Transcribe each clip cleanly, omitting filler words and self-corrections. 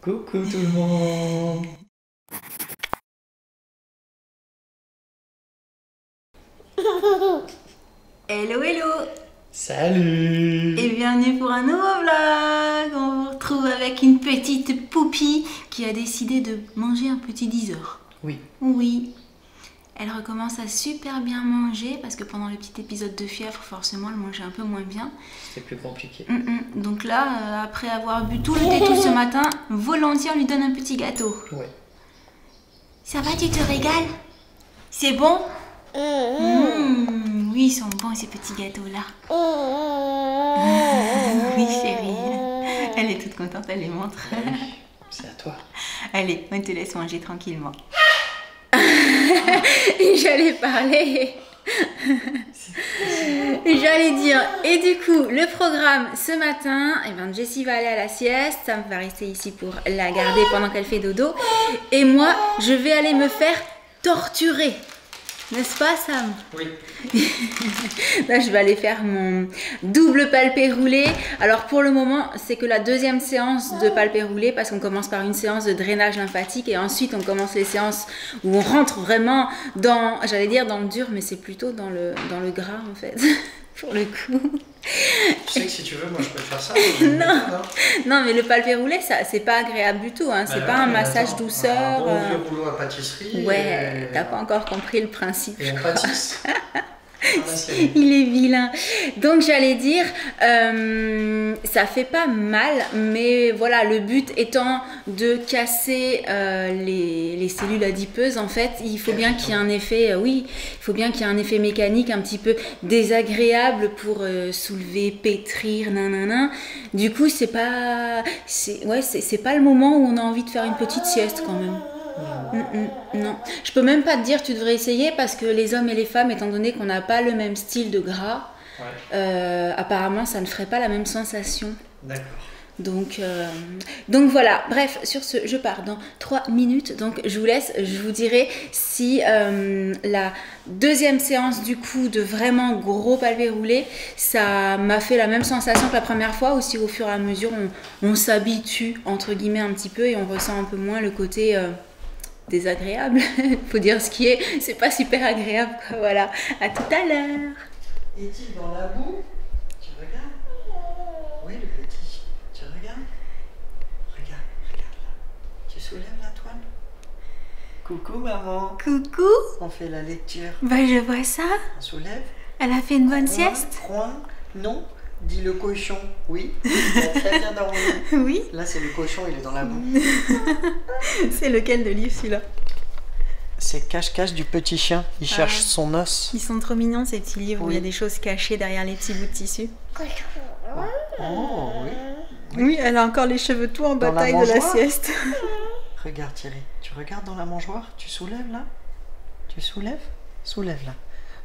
Coucou tout le monde. Hello hello. Salut. Et bienvenue pour un nouveau vlog. On vous retrouve avec une petite poupie qui a décidé de manger un petit 10 heures. Oui. Oui. Elle recommence à super bien manger parce que pendant le petit épisode de fièvre, forcément, elle mangeait un peu moins bien. C'était plus compliqué. Donc là, après avoir bu tout le thé tout ce matin, volontiers on lui donne un petit gâteau. Ouais. Ça va, tu te régales? C'est bon? Oui, ils sont bons ces petits gâteaux-là. Oui, chérie. Elle est toute contente, elle les montre. Oui, c'est à toi. Allez, on te laisse manger tranquillement. J'allais parler. J'allais dire. Et du coup, le programme ce matin, eh ben, Jessie va aller à la sieste. Sam va rester ici pour la garder pendant qu'elle fait dodo. Et moi, je vais aller me faire torturer. N'est-ce pas, Sam? Oui. Là, je vais aller faire mon double palpé roulé. Alors, pour le moment, c'est que la deuxième séance de palpé roulé parce qu'on commence par une séance de drainage lymphatique et ensuite, on commence les séances où on rentre vraiment dans, j'allais dire dans le dur, mais c'est plutôt dans le gras, en fait, pour le coup. Tu sais que si tu veux, moi je peux te faire ça. Non, mais le palpé roulé, ça, c'est pas agréable du tout. Hein. C'est pas un massage douceur. Un bon vieux rouleau à pâtisserie. Ouais, t'as pas encore compris le principe. Et on pâtisse. Il est vilain. Donc j'allais dire, ça fait pas mal, mais voilà, le but étant de casser les cellules adipeuses. En fait, il faut bien qu'il y ait un effet, oui, il faut bien qu'il y ait un effet mécanique un petit peu désagréable pour soulever, pétrir, nanana. Du coup, c'est pas le moment où on a envie de faire une petite sieste quand même. Non, je peux même pas te dire tu devrais essayer parce que les hommes et les femmes, étant donné qu'on n'a pas le même style de gras, apparemment ça ne ferait pas la même sensation. D'accord. Donc voilà, bref, sur ce, je pars dans 3 minutes, donc je vous laisse, je vous dirai si la deuxième séance du coup de vraiment gros palpé roulé, ça m'a fait la même sensation que la première fois ou si au fur et à mesure on s'habitue entre guillemets un petit peu et on ressent un peu moins le côté... désagréable, faut dire ce qui est, c'est pas super agréable quoi, voilà, à tout à l'heure. Est-il dans la boue? Tu regardes? Oui le petit, tu regardes? Regarde là, tu soulèves la toile? Coucou maman. Coucou. On fait la lecture. Bah je vois ça. On soulève? Elle a fait une bonne sieste? Coin, non. Dis le cochon, oui, il a très bien dormi. Oui. Là c'est le cochon, il est dans la boue. C'est lequel de livre celui-là? C'est Cache-Cache du petit chien, il cherche son os. Ils sont trop mignons ces petits livres où il y a Oui. des choses cachées derrière les petits bouts de tissu. Oh oui. Oui, elle a encore les cheveux tout en Dans la bataille de la mangeoire. sieste. Regarde Thierry, tu regardes dans la mangeoire, tu soulèves là? Tu soulèves? Soulève là.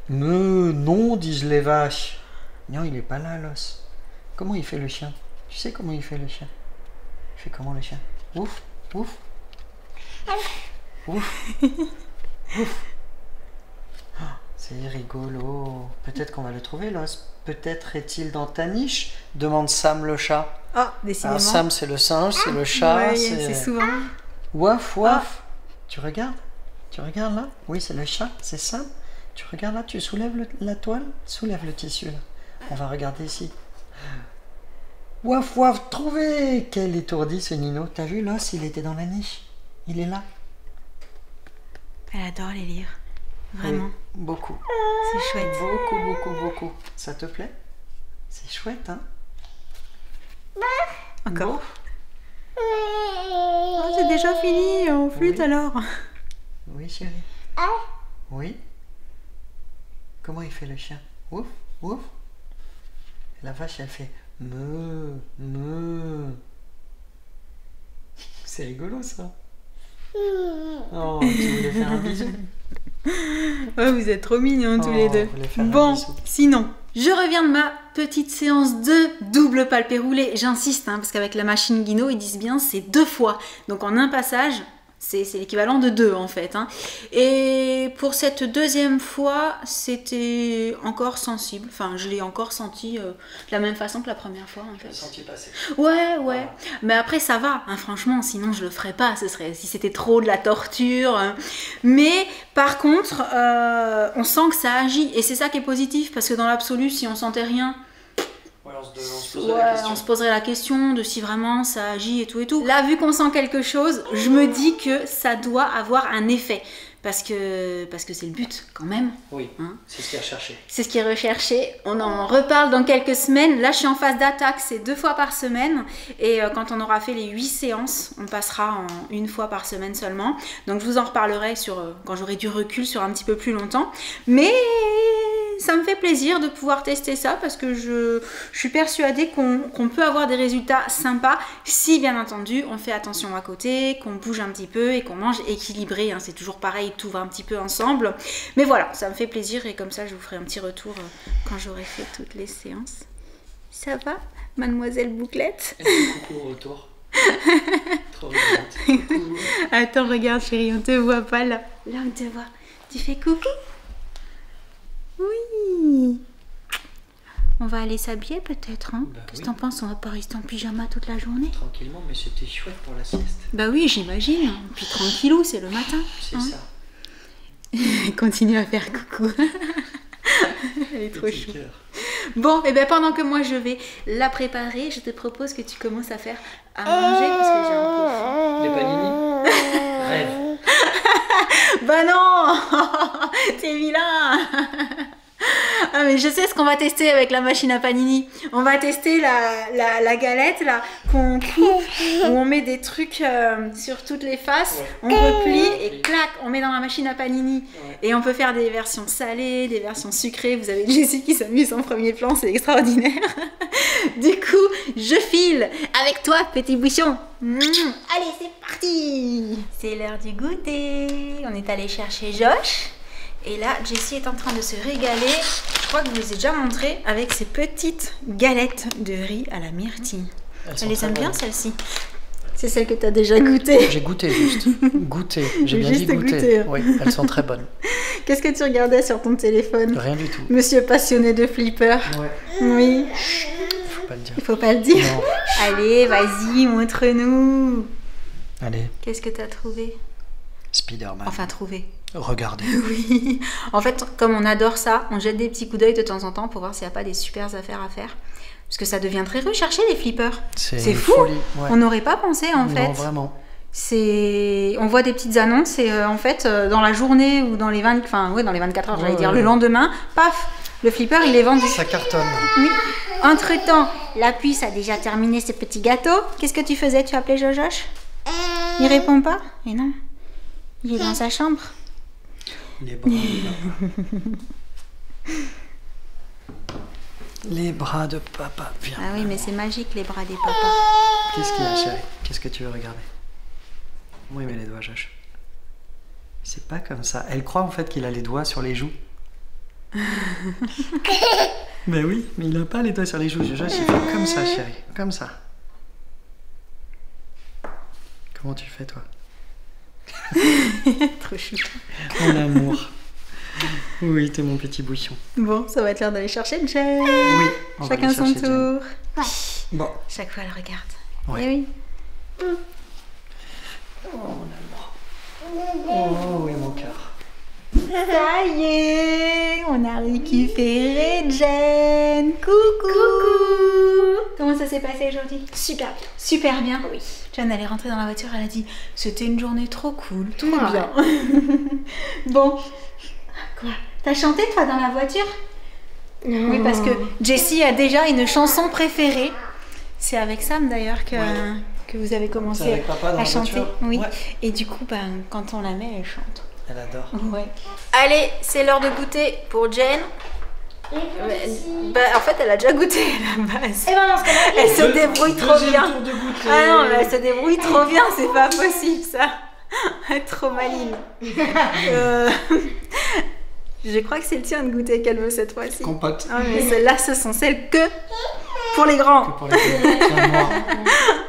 Non, disent les vaches. Non, il est pas là l'os. Comment il fait le chien? Tu sais comment il fait le chien? Il fait comment le chien? Ouf, ouf. Ouf. Ouf. Ah, c'est rigolo. Peut-être qu'on va le trouver l'os. Peut-être est-il dans ta niche? Demande Sam le chat. Ah, décidément. Alors Sam c'est le singe, c'est le chat, Ouais, c'est... c'est souvent. Waf, waf. Tu regardes? Tu regardes là? Oui, c'est le chat, c'est Sam. Tu regardes là, tu soulèves la toile? Soulève le tissu là. On va regarder ici. Waf, waf, trouvé! Quel étourdi ce Nino. T'as vu l'os? Il était dans la niche. Il est là. Elle adore les livres. Vraiment. Oui, beaucoup. C'est chouette. Beaucoup. Ça te plaît? C'est chouette, hein? Encore. Oh, c'est déjà fini. On flûte Oui. alors. Oui, chérie. Oui. Comment il fait le chien? Ouf, ouf. Et la vache, elle fait me. C'est rigolo ça. Oh, tu voulais faire un bisou? Ouais, vous êtes trop mignons tous les deux. on voulait faire un Bon, bisou. sinon, je reviens de ma petite séance de double palpé roulé. J'insiste, hein, parce qu'avec la machine Guino, ils disent bien c'est 2 fois. Donc en un passage, C'est l'équivalent de 2 en fait. Hein. Et pour cette deuxième fois, c'était encore sensible. Enfin, je l'ai encore senti de la même façon que la première fois en fait. Tu l'as senti passer. Ouais. Mais après, ça va. Hein, franchement, sinon je le ferais pas. Ce serait si c'était trop de la torture. Mais par contre, on sent que ça agit. Et c'est ça qui est positif. Parce que dans l'absolu, si on sentait rien... on se poserait la question de si vraiment ça agit et tout. Là, vu qu'on sent quelque chose, je me dis que ça doit avoir un effet. Parce que c'est le but, quand même. Oui, hein, c'est ce qui est recherché. C'est ce qui est recherché. On en reparle dans quelques semaines. Là, je suis en phase d'attaque, c'est 2 fois par semaine. Et quand on aura fait les 8 séances, on passera en 1 fois par semaine seulement. Donc, je vous en reparlerai quand j'aurai du recul sur un petit peu plus longtemps. Mais ça me fait plaisir de pouvoir tester ça parce que je suis persuadée qu'on peut avoir des résultats sympas si, bien entendu, on fait attention à côté, qu'on bouge un petit peu et qu'on mange équilibré. Hein. C'est toujours pareil, tout va un petit peu ensemble. Mais voilà, ça me fait plaisir et comme ça, je vous ferai un petit retour quand j'aurai fait toutes les séances. Ça va, mademoiselle Bouclette? Coucou au retour. Trop rigolote. Attends, regarde chérie, on te voit pas là. Là, on te voit. Tu fais coucou? Oui. On va aller s'habiller peut-être, hein? Qu'est-ce que t'en penses? On va pas rester en pyjama toute la journée? Tranquillement, mais c'était chouette pour la sieste. Bah oui, j'imagine. Puis tranquillou, c'est le matin. C'est hein? Ça. Continue à faire coucou. Elle est trop chou. Bon, et bien pendant que moi je vais la préparer, je te propose que tu commences à faire à manger parce que j'ai un peu faim. Des panini? Rêve. Bah non. T'es vilain. Ah mais je sais ce qu'on va tester avec la machine à panini. On va tester la galette là qu'on coupe, où on met des trucs sur toutes les faces, on replie et clac, on met dans la machine à panini. Et on peut faire des versions salées, des versions sucrées. Vous avez Jessie qui s'amuse en premier plan, c'est extraordinaire. Du coup, je file avec toi, petit bouchon. Allez, c'est parti. C'est l'heure du goûter. On est allé chercher Josh. Et là, Jessie est en train de se régaler. Je crois que je vous ai déjà montré avec ces petites galettes de riz à la myrtille. Elle les aime bien, celles-ci. C'est celle que tu as déjà goûtée. J'ai goûté juste. Goûté. J'ai bien dit goûter. Oui, elles sont très bonnes. Qu'est-ce que tu regardais sur ton téléphone? Rien du tout. Monsieur passionné de flipper. Ouais. Oui. Faut pas le dire. Il faut pas le dire. Non. Allez, vas-y, montre-nous. Allez. Qu'est-ce que tu as trouvé? Spider-Man. Enfin, trouvé. Regardez. Oui. En fait, comme on adore ça, on jette des petits coups d'œil de temps en temps pour voir s'il n'y a pas des super affaires à faire. Parce que ça devient très recherché, les flippers. C'est fou. Folie. Ouais. On n'aurait pas pensé, en fait. Non, vraiment. On voit des petites annonces et en fait, dans la journée ou dans les 24 heures, j'allais dire, le lendemain, paf, le flipper, il est vendu. Ça cartonne. Oui. Entre-temps, la puce a déjà terminé ses petits gâteaux. Qu'est-ce que tu faisais? Tu appelais Jojoche? Il répond pas? Mais non. Il est dans sa chambre. Les bras de papa. Les bras de papa. Viens. Ah oui, mais c'est magique, les bras des papas. Qu'est-ce qu'il y a, chérie? Qu'est-ce que tu veux regarder? Oui, mais les doigts, Josh. C'est pas comme ça. Elle croit en fait qu'il a les doigts sur les joues. Mais oui, mais il a pas les doigts sur les joues. Josh, il fait comme ça, chérie. Comme ça. Comment tu fais, toi? Trop chou. Mon amour. Oui, t'es mon petit bouchon. Bon, ça va être l'heure d'aller chercher Jen. Oui. Chacun son tour. Ouais. Bon. Chaque fois, elle regarde. Ouais. Et oui. Oh, mon amour. Oh, oui, mon cœur. Ça y est, on a récupéré Jen. Coucou. Comment ça s'est passé aujourd'hui? Super bien. Super bien. Oui. Jen, elle est rentrée dans la voiture, elle a dit c'était une journée trop cool, trop Ouais. bien. Bon. Quoi? T'as chanté toi dans la voiture? Oui, parce que Jessie a déjà une chanson préférée. C'est avec Sam d'ailleurs que vous avez commencé avec papa dans à la chanter. voiture. Oui. Ouais. Et du coup, quand on la met, elle chante. Elle adore. Ouais. Allez, c'est l'heure de goûter pour Jen. En fait, elle a déjà goûté à la base. Et ben dans ce cas-là, Elle se débrouille trop bien. Tour de goûter. Ah non, mais elle se débrouille trop bien, c'est pas possible ça. Elle est trop maligne. Je crois que c'est le tien de goûter qu'elle veut cette fois-ci. Compote. Ah, mais celles-là, ce sont celles que Pour les grands. Que pour les grands. Tiens, moi.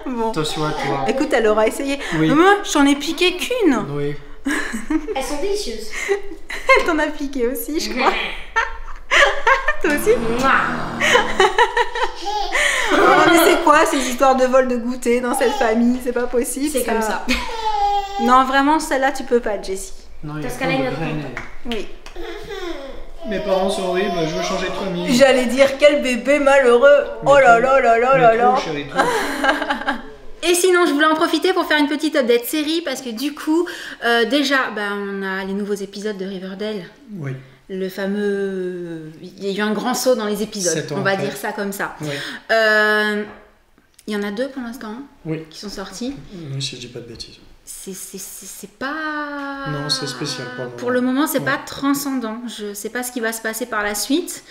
Bon. Attention à toi. Écoute, elle aura essayé. Oui. Moi, j'en ai piqué qu'une. Oui. Elles sont délicieuses. Elle t'en a piqué aussi, je crois. Toi aussi? Oh, mais c'est quoi ces histoires de vol de goûter dans cette famille? C'est pas possible. C'est comme ça. Non, vraiment, celle-là, tu peux pas, Jessie. Non, il y a Parce plein qu'elle a de une autre graines. Oui. Mes parents sont horribles, je veux changer de famille. J'allais dire quel bébé malheureux. Oh là là là là là là. Chérie, trop. Et sinon, je voulais en profiter pour faire une petite update série parce que du coup, déjà, on a les nouveaux épisodes de Riverdale. Oui. Le fameux... Il y a eu un grand saut dans les épisodes, 7 ans on va après. dire ça comme ça. Oui. Il y en a 2 pour l'instant Oui. qui sont sortis. Oui, si je dis pas de bêtises. C'est pas... Non, c'est spécial pour le moment. Pour le moment, c'est Ouais. pas transcendant. Je sais pas ce qui va se passer par la suite.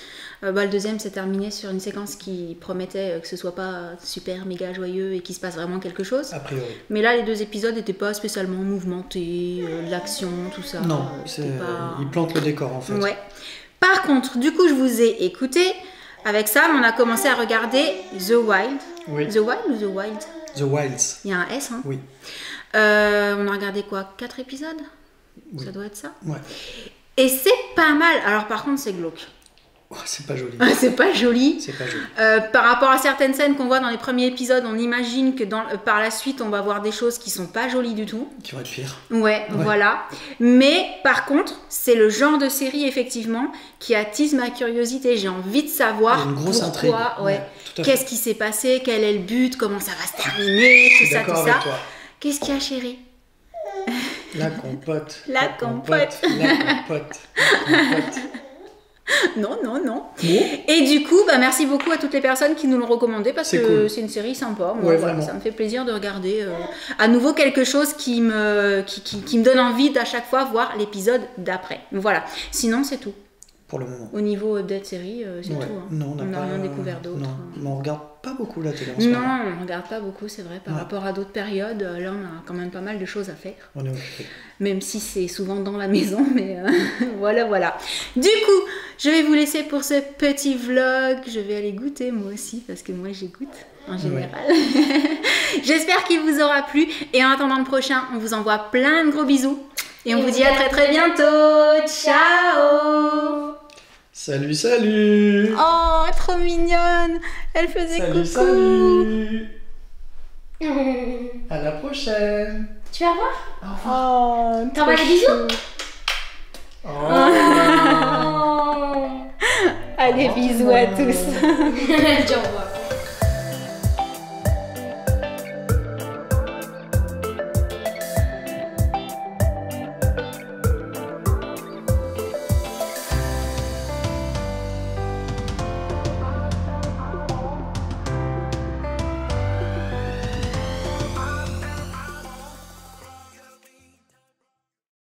Le deuxième s'est terminé sur une séquence qui promettait que ce soit pas super méga joyeux et qu'il se passe vraiment quelque chose. A priori. Mais là, les 2 épisodes n'étaient pas spécialement mouvementés, l'action, tout ça. Non, c'était pas... il plante le décor en fait. Ouais. Par contre, du coup, je vous ai écouté. Avec Sam, on a commencé à regarder The Wild. Oui. The Wild ou The Wild? The Wilds. Il y a un S, hein? Oui. On a regardé quoi? 4 épisodes? Oui. Ça doit être ça. Ouais. Et c'est pas mal. Alors par contre, c'est glauque. Oh, c'est pas joli. C'est pas joli. C'est pas joli. Par rapport à certaines scènes qu'on voit dans les premiers épisodes, on imagine que par la suite, on va voir des choses qui sont pas jolies du tout. Qui va être pire. Ouais, voilà. Mais par contre, c'est le genre de série effectivement qui attise ma curiosité. J'ai envie de savoir Il y a une grosse pourquoi, intrigue. Ouais, tout à qu'est-ce qui s'est passé, quel est le but, comment ça va se terminer, Je tout suis ça, tout d'accord ça. avec toi. Qu'est-ce qu'il y a, chérie? La compote. La compote. La compote. La compote. Non, non, non. Bon. Et du coup, merci beaucoup à toutes les personnes qui nous l'ont recommandé parce C'est que cool. c'est une série sympa. Moi, Ouais, voilà, vraiment. ça me fait plaisir de regarder à nouveau quelque chose qui me donne envie d'à chaque fois voir l'épisode d'après. Voilà. Sinon, c'est tout. Pour le moment. Au niveau update série, c'est Ouais. tout. Hein. Non, on n'a pas rien découvert d'autre. Non, mais on regarde pas beaucoup la télé en ce Non, moment. on ne regarde pas beaucoup, c'est vrai. Par Ouais. rapport à d'autres périodes, là, on a quand même pas mal de choses à faire. On est occupé. Même si c'est souvent dans la maison, mais voilà, voilà. Du coup, je vais vous laisser pour ce petit vlog. Je vais aller goûter moi aussi, parce que moi, j'ai goûte en général. J'espère qu'il vous aura plu. Et en attendant le prochain, on vous envoie plein de gros bisous. Et on vous dit à très très bientôt. Ciao! Salut, salut! Oh, trop mignonne! Elle faisait Salut, coucou! salut! À la prochaine! Tu vas voir? Oh, T'envoies des bisous? Oh. Allez, bisous à tous! Tu vas voir.